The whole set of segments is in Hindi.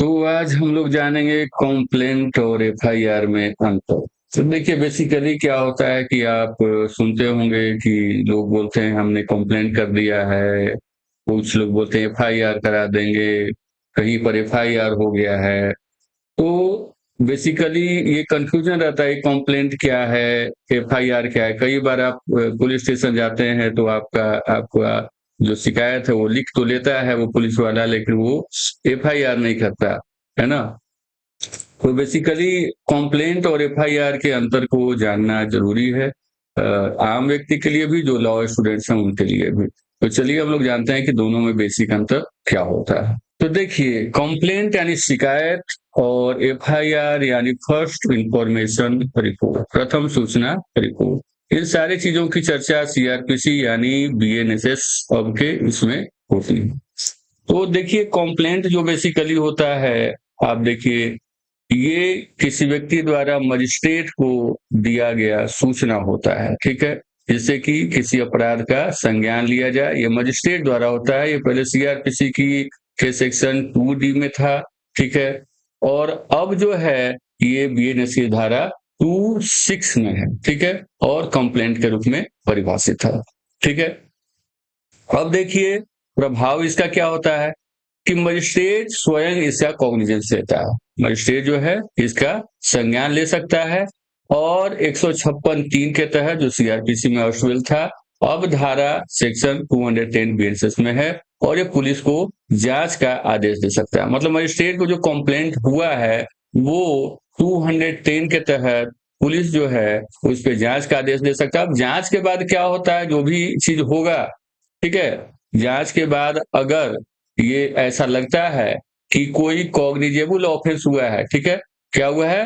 तो आज हम लोग जानेंगे कॉम्प्लेंट और एफआईआर में अंतर। तो देखिए बेसिकली क्या होता है कि आप सुनते होंगे कि लोग बोलते हैं हमने कॉम्प्लेंट कर दिया है, कुछ लोग बोलते हैं एफआईआर करा देंगे, कहीं पर एफआईआर हो गया है। तो बेसिकली ये कंफ्यूजन रहता है कॉम्प्लेंट क्या है, एफआईआर क्या है। कई बार आप पुलिस स्टेशन जाते हैं तो आपका आपका जो शिकायत है वो लिख तो लेता है वो पुलिस वाला, लेकिन वो एफआईआर नहीं करता, है ना। तो बेसिकली कॉम्प्लेंट और एफआईआर के अंतर को जानना जरूरी है, आम व्यक्ति के लिए भी, जो लॉ स्टूडेंट्स हैं उनके लिए भी। तो चलिए हम लोग जानते हैं कि दोनों में बेसिक अंतर क्या होता है। तो देखिए कॉम्प्लेंट यानी शिकायत और एफआईआर यानी फर्स्ट इंफॉर्मेशन रिपोर्ट, प्रथम सूचना रिपोर्ट। इन सारी चीजों की चर्चा सीआरपीसी यानी बीएनएसएस अब के इसमें होती है। तो देखिए कॉम्प्लेंट जो बेसिकली होता है, आप देखिए ये किसी व्यक्ति द्वारा मजिस्ट्रेट को दिया गया सूचना होता है, ठीक है, जिससे कि किसी अपराध का संज्ञान लिया जाए। ये मजिस्ट्रेट द्वारा होता है। ये पहले सीआरपीसी की के सेक्शन 2D में था, ठीक है, और अब जो है ये बीएनएस की धारा 26 में है, ठीक है, और कंप्लेंट के रूप में परिभाषित है, ठीक है। अब देखिए प्रभाव इसका क्या होता है कि मजिस्ट्रेट स्वयं इसका कॉग्निजेंस लेता है। मजिस्ट्रेट जो है इसका संज्ञान ले सकता है, और 156(3) के तहत जो सीआरपीसी में अवेलेबल था, अब धारा सेक्शन 210 बीएनएसएस में है, और ये पुलिस को जांच का आदेश दे सकता है। मतलब मजिस्ट्रेट को जो कंप्लेंट हुआ है वो 210 के तहत पुलिस जो है उस पर जांच का आदेश दे सकता है। अब जांच के बाद क्या होता है, जो भी चीज होगा, ठीक है, जांच के बाद अगर ये ऐसा लगता है कि कोई कॉग्निजेबल ऑफेंस हुआ है, ठीक है, क्या हुआ है,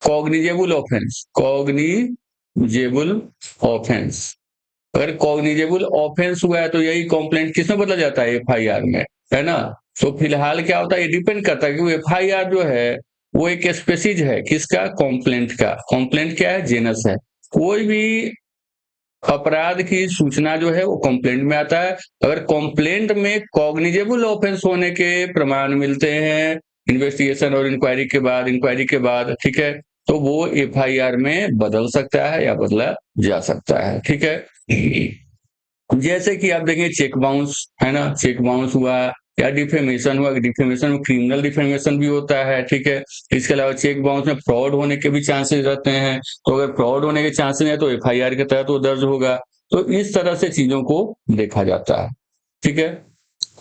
कॉग्निजेबल ऑफेंस, कॉग्निजेबल ऑफेंस। अगर कॉग्निजेबल ऑफेंस हुआ है तो यही कंप्लेंट किसमें बदला जाता है, एफआईआर में, है ना। तो फिलहाल क्या होता है, ये डिपेंड करता है कि एफआईआर जो है वो एक स्पेसिज है किसका, कंप्लेंट का। कंप्लेंट क्या है, जेनस है। कोई भी अपराध की सूचना जो है वो कंप्लेंट में आता है। अगर कंप्लेंट में कॉग्निजेबल ऑफेंस होने के प्रमाण मिलते हैं इन्वेस्टिगेशन और इंक्वायरी के बाद, ठीक है, तो वो एफआईआर में बदल सकता है या बदला जा सकता है, ठीक है। जैसे कि आप देखें चेक बाउंस, है ना, चेक बाउंस हुआ या डिफेमेशन हुआ। डिफेमेशन में क्रिमिनल डिफेमेशन भी होता है, ठीक है। इसके अलावा चेक बाउंस में फ्रॉड होने के भी चांसेस रहते हैं, तो अगर फ्रॉड होने के चांसेस है तो एफआईआर के तहत वो दर्ज होगा। तो इस तरह से चीजों को देखा जाता है, ठीक है।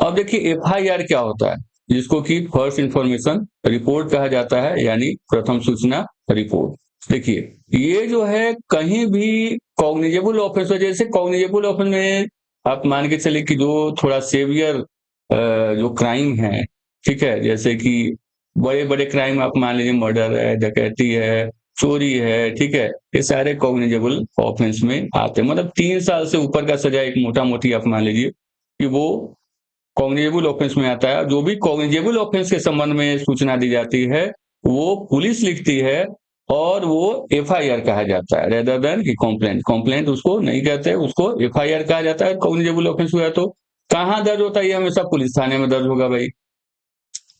अब देखिए एफआईआर क्या होता है, जिसको कि फर्स्ट इंफॉर्मेशन रिपोर्ट कहा जाता है, यानी प्रथम सूचना रिपोर्ट। देखिए ये जो है कहीं भी कॉग्निजेबल ऑफेंस, जैसे कॉग्निजेबल ऑफेंस में आप मान के चले कि जो थोड़ा सेवियर जो क्राइम है, ठीक है, जैसे कि बड़े बड़े क्राइम आप मान लीजिए, मर्डर है, डकैती है, चोरी है, ठीक है, ये सारे कॉग्निजेबल ऑफेंस में आते हैं। मतलब 3 साल से ऊपर का सजा एक मोटा मोटी आप मान लीजिए कि वो कॉग्निजेबल ऑफेंस में आता है। जो भी कॉग्निजेबल ऑफेंस के संबंध में सूचना दी जाती है वो पुलिस लिखती है, और वो एफआईआर कहा जाता है, रेदर देन कि कंप्लेंट। कंप्लेंट उसको नहीं कहते, उसको एफआईआर कहा जाता है। कॉग्निजेबल ऑफेंस हुआ तो कहाँ दर्ज होता है, ये हमेशा पुलिस थाने में दर्ज होगा भाई,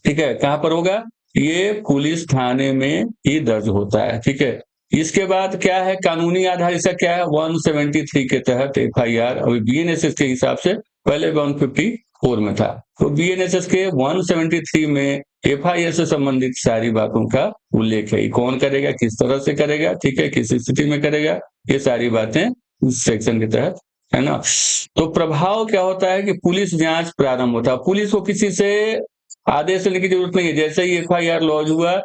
ठीक है। कहाँ पर होगा, ये पुलिस थाने में ही दर्ज होता है, ठीक है। इसके बाद क्या है, कानूनी आधार इसका क्या है, 173 के तहत एफआईआर। अभी बीएनएसएस के हिसाब से पहले 154 में था, तो बीएनएसएस के 173 में एफआईआर से संबंधित सारी बातों का उल्लेख है। कौन करेगा, किस तरह से करेगा, ठीक है, किस स्थिति में करेगा, ये सारी बातें इस सेक्शन के तहत, है ना। तो प्रभाव क्या होता है कि पुलिस जांच प्रारंभ होता है। पुलिस को किसी से आदेश लेने की जरूरत नहीं है, जैसे ही एफआईआर लॉन्च हुआ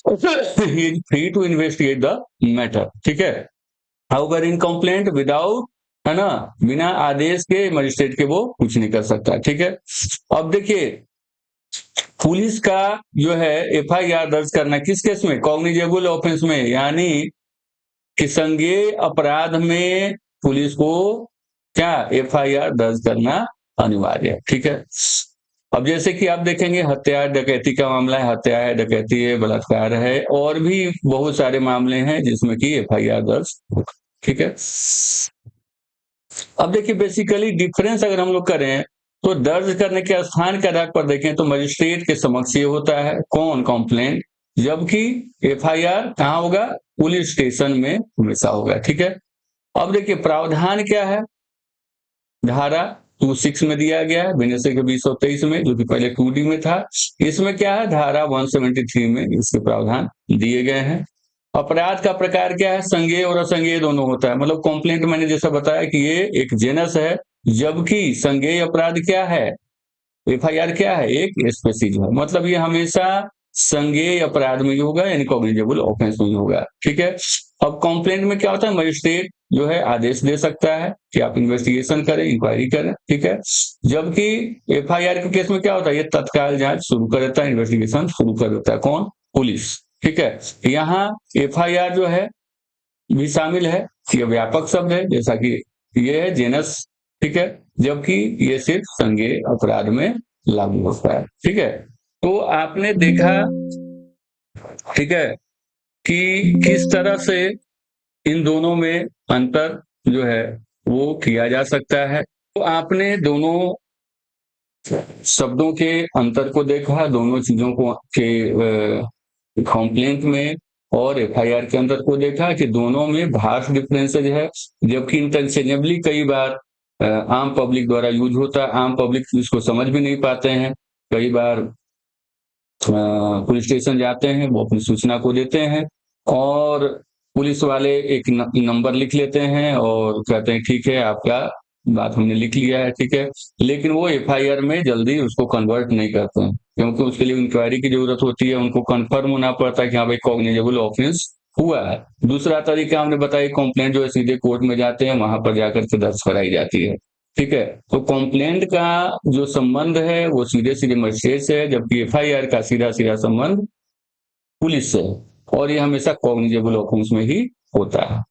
free to investigate the matter, ठीक है। हाउएवर इन कंप्लेंट विदाउट, है ना, बिना आदेश के मजिस्ट्रेट के वो कुछ नहीं कर सकता, ठीक है। अब देखिए पुलिस का जो है एफआईआर दर्ज करना किस केस में, कॉग्निजेबल ऑफेंस में, यानी कि संज्ञेय अपराध में पुलिस को क्या एफआईआर दर्ज करना अनिवार्य है, ठीक है। अब जैसे कि आप देखेंगे हत्या डकैती का मामला है, हत्या है, डकैती है, बलात्कार है, और भी बहुत सारे मामले हैं जिसमें कि एफआईआर दर्ज होगा, ठीक है। अब देखिए बेसिकली डिफरेंस अगर हम लोग करें तो दर्ज करने के स्थान के आधार पर देखें तो मजिस्ट्रेट के समक्ष ये होता है, कौन? कंप्लेंट। जबकि एफआईआर कहाँ होगा? पुलिस स्टेशन में हमेशा होगा। ठीक है, अब देखिए प्रावधान क्या है, धारा 26 में दिया गया है बीएनएसए के 223 में, जो कि पहले 2D में था। इसमें क्या है, धारा 173 में इसके प्रावधान दिए गए हैं। अपराध का प्रकार क्या है? संज्ञेय और असंज्ञेय दोनों होता है। मतलब कंप्लेंट मैंने जैसा बताया कि ये एक जेनस है, जबकि संज्ञेय अपराध क्या है? एफआईआर क्या है? एक स्पेसीज है। मतलब ये हमेशा संज्ञेय अपराध में ही होगा, यानी कॉग्निजेबल ऑफेंस में ही होगा। ठीक है, अब कंप्लेंट में क्या होता है, मजिस्ट्रेट जो है आदेश दे सकता है कि आप इन्वेस्टिगेशन करें, इंक्वायरी करें। ठीक है, जबकि एफआईआर के केस में क्या होता है, ये तत्काल जांच शुरू कर देता है, इन्वेस्टिगेशन शुरू कर देता है। कौन? पुलिस। ठीक है, यहाँ एफआईआर जो है भी शामिल है, ये व्यापक शब्द है, जैसा कि ये है जेनस। ठीक है, जबकि ये सिर्फ संज्ञेय अपराध में लागू होता है। ठीक है, तो आपने देखा, ठीक है, कि किस तरह से इन दोनों में अंतर जो है वो किया जा सकता है। तो आपने दोनों शब्दों के अंतर को देखा, दोनों चीजों को के कंप्लेंट में और एफआईआर के अंदर को देखा कि दोनों में भाष डिफरेंसेज है, जबकि इंटरचेंजेबली कई बार आम पब्लिक द्वारा यूज होता है। आम पब्लिक इसको समझ भी नहीं पाते हैं। कई बार पुलिस स्टेशन जाते हैं, वो अपनी सूचना को देते हैं और पुलिस वाले एक नंबर लिख लेते हैं और कहते हैं ठीक है, आपका बात हमने लिख लिया है। ठीक है, लेकिन वो एफआईआर में जल्दी उसको कन्वर्ट नहीं करते हैं, क्योंकि उसके लिए इंक्वायरी की जरूरत होती है, उनको कंफर्म होना पड़ता है कि हाँ भाई कॉग्निजेबल ऑफेंस हुआ है। दूसरा तरीका हमने बताया, कंप्लेंट जो है सीधे कोर्ट में जाते हैं, वहां पर जाकर के दर्ज कराई जाती है। ठीक है, तो कंप्लेंट का जो संबंध है वो सीधे सीधे मजिस्ट्रेट से है, जबकि एफआईआर का सीधा सीधा संबंध पुलिस से है, और ये हमेशा कॉग्निजेबल ऑफेंस में ही होता है।